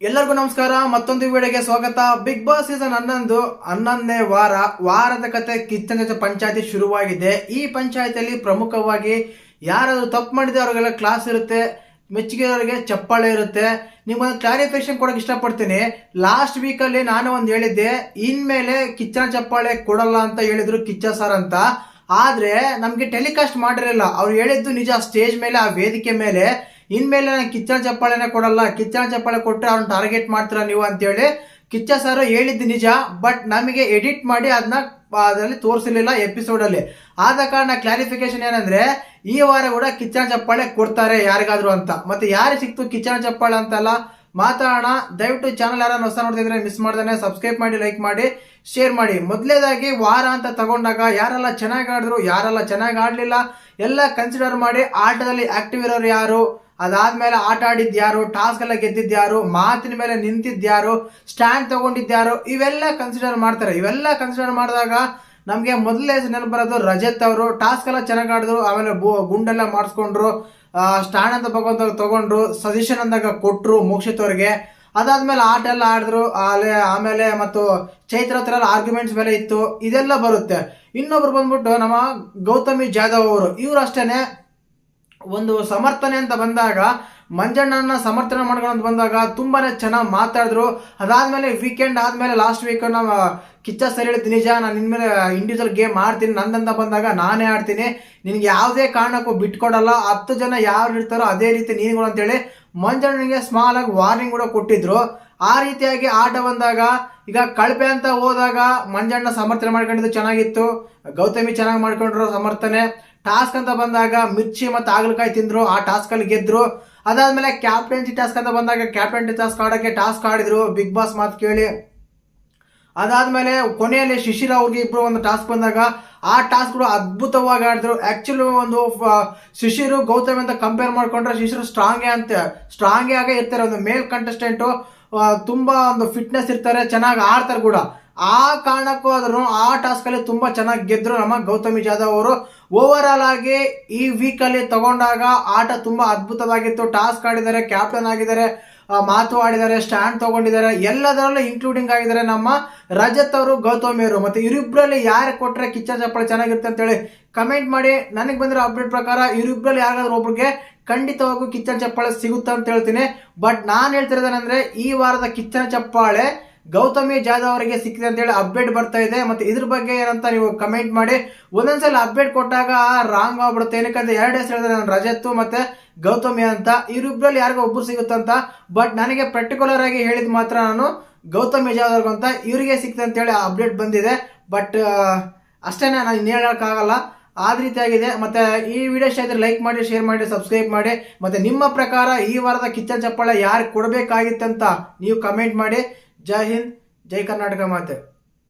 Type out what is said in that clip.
ಎಲ್ಲರಿಗೂ ನಮಸ್ಕಾರ. ಮತ್ತೊಂದು ವಿಡಿಯೋಗೆ ಸ್ವಾಗತ. ಬಿಗ್ ಬಾಸ್ ಸೀಸನ್ 11ನೇ ವಾರದ ಕತೆ ಕಿಚ್ಚನ ಜೊತೆ ಪಂಚಾಯತಿ ಶುರುವಾಗಿದೆ. ಈ ಪಂಚಾಯತಿಯಲ್ಲಿ ಪ್ರಮುಖವಾಗಿ ಯಾರಾದರೂ ತಪ್ಪು ಮಾಡಿದ್ರೆ ಅವರಿಗೆಲ್ಲ ಕ್ಲಾಸ್ ಇರುತ್ತೆ, ಮೆಚ್ಚುಗೆಯವರಿಗೆ ಚಪ್ಪಾಳೆ ಇರುತ್ತೆ. ನಿಮ್ಗೊಂದು ಕ್ಲಾರಿಫಿಕೇಶನ್ ಕೊಡೋಕೆ ಇಷ್ಟಪಡ್ತೀನಿ. ಲಾಸ್ಟ್ ವೀಕಲ್ಲಿ ನಾನು ಒಂದು ಹೇಳಿದ್ದೆ, ಇನ್ಮೇಲೆ ಕಿಚ್ಚನ ಚಪ್ಪಾಳೆ ಕೊಡಲ್ಲ ಅಂತ ಹೇಳಿದ್ರು ಕಿಚ್ಚ ಸರ್ ಅಂತ. ಆದ್ರೆ ನಮ್ಗೆ ಟೆಲಿಕಾಸ್ಟ್ ಮಾಡಿರಲಿಲ್ಲ. ಅವ್ರು ಹೇಳಿದ್ದು ನಿಜ, ಸ್ಟೇಜ್ ಮೇಲೆ ಆ ವೇದಿಕೆ ಮೇಲೆ ಇನ್ಮೇಲೆ ನಾನು ಕಿಚ್ಚನ ಚಪ್ಪಾಳೆನೇ ಕೊಡಲ್ಲ, ಕಿಚ್ಚನ ಚಪ್ಪಾಳೆ ಕೊಟ್ಟರೆ ಅವ್ರನ್ನ ಟಾರ್ಗೆಟ್ ಮಾಡ್ತೀರಾ ನೀವು ಅಂತೇಳಿ ಕಿಚ್ಚ ಸರ್ ಹೇಳಿದ್ದು ನಿಜ. ಬಟ್ ನಮಗೆ ಎಡಿಟ್ ಮಾಡಿ ಅದರಲ್ಲಿ ತೋರಿಸಲಿಲ್ಲ ಎಪಿಸೋಡಲ್ಲಿ. ಆದ ಕಾರಣ ಕ್ಲಾರಿಫಿಕೇಶನ್ ಏನಂದ್ರೆ, ಈ ವಾರ ಕೂಡ ಕಿಚ್ಚನ ಚಪ್ಪಾಳೆ ಕೊಡ್ತಾರೆ ಯಾರಿಗಾದ್ರು ಅಂತ. ಮತ್ತೆ ಯಾರಿಗೆ ಸಿಕ್ತು ಕಿಚ್ಚನ ಚಪ್ಪಾಳೆ ಅಂತೆಲ್ಲ ಮಾತಾಡೋಣ. ದಯವಿಟ್ಟು ಚಾನಲ್ ಯಾರು ಹೊಸ ನೋಡ್ತಿದ್ರೆ ಮಿಸ್ ಮಾಡ್ದಾನೆ ಸಬ್ಸ್ಕ್ರೈಬ್ ಮಾಡಿ, ಲೈಕ್ ಮಾಡಿ, ಶೇರ್ ಮಾಡಿ. ಮೊದಲೇದಾಗಿ ವಾರ ಅಂತ ತಗೊಂಡಾಗ ಯಾರೆಲ್ಲ ಚೆನ್ನಾಗಿ ಆಡಿದ್ರು, ಯಾರೆಲ್ಲ ಚೆನ್ನಾಗಿ ಆಡ್ಲಿಲ್ಲ ಎಲ್ಲ ಕನ್ಸಿಡರ್ ಮಾಡಿ. ಆಟದಲ್ಲಿ ಆಕ್ಟಿವ್ ಇರೋರು ಯಾರು, ಅದಾದ್ಮೇಲೆ ಆಟ ಆಡಿದ್ಯಾರು, ಟಾಸ್ಕ್ ಎಲ್ಲ ಗೆದ್ದಿದ್ಯಾರು, ಮಾತಿನ ಮೇಲೆ ನಿಂತಿದ್ಯಾರು, ಸ್ಟ್ಯಾಂಡ್ ತಗೊಂಡಿದ್ಯಾರು, ಇವೆಲ್ಲ ಕನ್ಸಿಡರ್ ಮಾಡ್ತಾರೆ. ಇವೆಲ್ಲ ಕನ್ಸಿಡರ್ ಮಾಡಿದಾಗ ನಮಗೆ ಮೊದಲೇ ನೆನಪು ಬರೋದು ರಜತ್ ಅವರು. ಟಾಸ್ಕ್ ಎಲ್ಲ ಚೆನ್ನಾಗಿ ಆಡಿದ್ರು, ಆಮೇಲೆ ಗುಂಡೆಲ್ಲ ಮಾಡಿಸ್ಕೊಂಡ್ರು, ಸ್ಟ್ಯಾಂಡ್ ಅಂತ ತಗೊಂಡ್ರು, ಸಜೆಷನ್ ಅಂದಾಗ ಕೊಟ್ರು ಮೋಕ್ಷಿತ್ ಅವ್ರಿಗೆ. ಅದಾದ್ಮೇಲೆ ಆಟ ಎಲ್ಲ ಆಡಿದ್ರು. ಆಮೇಲೆ ಮತ್ತು ಚೈತ್ರ ಹತ್ರ ಎಲ್ಲ ಆರ್ಗ್ಯುಮೆಂಟ್ಸ್ ಮೇಲೆ ಇತ್ತು, ಇದೆಲ್ಲ ಬರುತ್ತೆ. ಇನ್ನೊಬ್ರು ಬಂದ್ಬಿಟ್ಟು ನಮ್ಮ ಗೌತಮಿ ಜಾಧವ್ ಅವರು. ಇವ್ರು ಅಷ್ಟೇನೆ ಒಂದು ಸಮರ್ಥನೆ ಅಂತ ಬಂದಾಗ, ಮಂಜಣ್ಣನ ಸಮರ್ಥನೆ ಮಾಡ್ಕೊಂಡು ಬಂದಾಗ ತುಂಬಾನೇ ಚೆನ್ನಾಗಿ ಮಾತಾಡಿದ್ರು. ಅದಾದ್ಮೇಲೆ ವೀಕೆಂಡ್ ಆದ್ಮೇಲೆ ಲಾಸ್ಟ್ ವೀಕ್ ನಮ್ಮ ಕಿಚ್ಚ ಸರ್ ಹೇಳಿದ್ ನಿಜ, ನಾನು ಇನ್ಮೇಲೆ ಇಂಡಿವಿಜುವಲ್ ಗೇಮ್ ಆಡ್ತೀನಿ, ನಂದಂತ ಬಂದಾಗ ನಾನೇ ಆಡ್ತೀನಿ, ನಿನ್ಗೆ ಯಾವುದೇ ಕಾರಣಕ್ಕೂ ಬಿಟ್ಕೊಡಲ್ಲ, 10 ಜನ ಯಾರು ಇರ್ತಾರೋ ಅದೇ ರೀತಿ ನೀನುಗಳು ಅಂತೇಳಿ ಮಂಜಣ್ಣನಿಗೆ ಸ್ಮಾಲ್ ಆಗಿ ವಾರ್ನಿಂಗ್ ಕೂಡ ಕೊಟ್ಟಿದ್ರು. ಆ ರೀತಿಯಾಗಿ ಆಟ ಬಂದಾಗ ಈಗ ಕಳಪೆ ಅಂತ ಹೋದಾಗ ಮಂಜಣ್ಣ ಸಮರ್ಥನೆ ಮಾಡ್ಕೊಂಡಿದ್ದು ಚೆನ್ನಾಗಿತ್ತು, ಗೌತಮಿ ಚೆನ್ನಾಗಿ ಮಾಡ್ಕೊಂಡ್ರು ಸಮರ್ಥನೆ. ಟಾಸ್ಕ್ ಅಂತ ಬಂದಾಗ ಮಿರ್ಚಿ ಮತ್ತು ಹಾಗಲಕಾಯಿ ತಿಂದ್ರು, ಆ ಟಾಸ್ಕ್ ಅಲ್ಲಿ ಗೆದ್ರು. ಅದಾದ್ಮೇಲೆ ಕ್ಯಾಪ್ಟನ್ಸಿ ಟಾಸ್ಕ್ ಅಂತ ಬಂದಾಗ ಕ್ಯಾಪ್ಟನ್ಸಿ ಟಾಸ್ಕ್ ಆಡೋಕ್ಕೆ ಟಾಸ್ಕ್ ಆಡಿದ್ರು ಬಿಗ್ ಬಾಸ್ ಮಾತು ಕೇಳಿ. ಅದಾದ್ಮೇಲೆ ಕೊನೆಯಲ್ಲಿ ಶಿಶಿರ್ ಅವ್ರಿಗೆ ಇಬ್ರು ಒಂದು ಟಾಸ್ಕ್ ಬಂದಾಗ ಆ ಟಾಸ್ಕ್ ಕೂಡ ಅದ್ಭುತವಾಗಿ ಆಡಿದ್ರು. ಆಕ್ಚುಲಿ ಒಂದು ಶಿಶಿರು ಗೌತಮ್ ಅಂತ ಕಂಪೇರ್ ಮಾಡ್ಕೊಂಡ್ರೆ ಶಿಶಿರು ಸ್ಟ್ರಾಂಗೇ ಆಗೇ ಇರ್ತಾರೆ. ಒಂದು ಮೇಲ್ ಕಂಟೆಸ್ಟೆಂಟು, ತುಂಬಾ ಒಂದು ಫಿಟ್ನೆಸ್ ಇರ್ತಾರೆ, ಚೆನ್ನಾಗಿ ಆಡ್ತಾರೆ ಕೂಡ. ಆ ಕಾರಣಕ್ಕೂ ಆದ್ರೂ ಆ ಟಾಸ್ಕ್ ಅಲ್ಲಿ ತುಂಬಾ ಚೆನ್ನಾಗಿ ಗೆದ್ರು ನಮ್ಮ ಗೌತಮಿ ಜಾಧವ್ ಅವರು. ಓವರ್ ಆಲ್ ಆಗಿ ಈ ವೀಕ್ ಅಲ್ಲಿ ತಗೊಂಡಾಗ ಆಟ ತುಂಬಾ ಅದ್ಭುತವಾಗಿತ್ತು. ಟಾಸ್ಕ್ ಆಡಿದ್ದಾರೆ, ಕ್ಯಾಪ್ಟನ್ ಆಗಿದ್ದಾರೆ, ಮಾತು ಆಡಿದ್ದಾರೆ, ಸ್ಟ್ಯಾಂಡ್ ತಗೊಂಡಿದ್ದಾರೆ, ಎಲ್ಲದರಲ್ಲೂ ಇನ್ಕ್ಲೂಡಿಂಗ್ ಆಗಿದ್ದಾರೆ ನಮ್ಮ ರಜತ್ ಅವರು, ಗೌತಮಿ ಅವರು. ಮತ್ತೆ ಇವರಿಬ್ಬರಲ್ಲಿ ಯಾರು ಕೊಟ್ರೆ ಕಿಚ್ಚನ ಚಪ್ಪಾಳೆ ಚೆನ್ನಾಗಿರುತ್ತೆ ಅಂತೇಳಿ ಕಮೆಂಟ್ ಮಾಡಿ. ನನಗೆ ಬಂದಿರೋ ಅಪ್ಡೇಟ್ ಪ್ರಕಾರ ಇವರಿಬ್ಬರಲ್ಲಿ ಯಾರಾದ್ರೂ ಒಬ್ರಿಗೆ ಖಂಡಿತವಾಗೂ ಕಿಚ್ಚನ ಚಪ್ಪಾಳೆ ಸಿಗುತ್ತೆ ಅಂತ ಹೇಳ್ತೀನಿ. ಬಟ್ ನಾನು ಹೇಳ್ತಿರೋದೇನೆಂದ್ರೆ, ಈ ವಾರದ ಕಿಚ್ಚನ ಚಪ್ಪಾಳೆ ಗೌತಮಿ ಜಾಧವ್ ಅವರಿಗೆ ಸಿಕ್ಕಿದೆ ಅಂತ ಹೇಳಿ ಅಪ್ಡೇಟ್ ಬರ್ತಾ ಇದೆ. ಮತ್ತೆ ಇದ್ರ ಬಗ್ಗೆ ಏನಂತ ನೀವು ಕಮೆಂಟ್ ಮಾಡಿ. ಒಂದೊಂದ್ಸಲ ಅಪ್ಡೇಟ್ ಕೊಟ್ಟಾಗ ರಾಂಗ್ ಆಗ್ಬಿಡುತ್ತೆ. ಏನಕ್ಕಂದ್ರೆ 2 ಹೆಸರು ಹೇಳಿದ್ರೆ ನಾನು ರಜತ್ ಮತ್ತೆ ಗೌತಮಿ ಅಂತ, ಇವರಿಬ್ಬರಲ್ಲಿ ಯಾರಿಗೋ ಒಬ್ರು ಸಿಗುತ್ತಂತ. ಬಟ್ ನನಗೆ ಪರ್ಟಿಕ್ಯುಲರ್ ಆಗಿ ಹೇಳಿದ್ ಮಾತ್ರ ನಾನು ಗೌತಮಿ ಜಾಧವ್ ಅಂತ ಇವರಿಗೆ ಸಿಕ್ತೆ ಅಂತ ಹೇಳಿ ಅಪ್ಡೇಟ್ ಬಂದಿದೆ. ಬಟ್ ಅಷ್ಟೇನೆ, ನಾನು ಇನ್ನು ಹೇಳಕ್ಕಾಗಲ್ಲ, ಆದ ರೀತಿಯಾಗಿದೆ. ಮತ್ತೆ ಈ ವಿಡಿಯೋ ಇಷ್ಟ ಇದ್ರೆ ಲೈಕ್ ಮಾಡಿ, ಶೇರ್ ಮಾಡಿ, ಸಬ್ಸ್ಕ್ರೈಬ್ ಮಾಡಿ. ಮತ್ತೆ ನಿಮ್ಮ ಪ್ರಕಾರ ಈ ವಾರದ ಕಿಚ್ಚನ ಚಪ್ಪಾಳೆ ಯಾರು ಕೊಡಬೇಕಾಗಿತ್ತಂತ ನೀವು ಕಮೆಂಟ್ ಮಾಡಿ. ಜೈ ಹಿಂದ್, ಜೈ ಕರ್ನಾಟಕ ಮಾತೆ.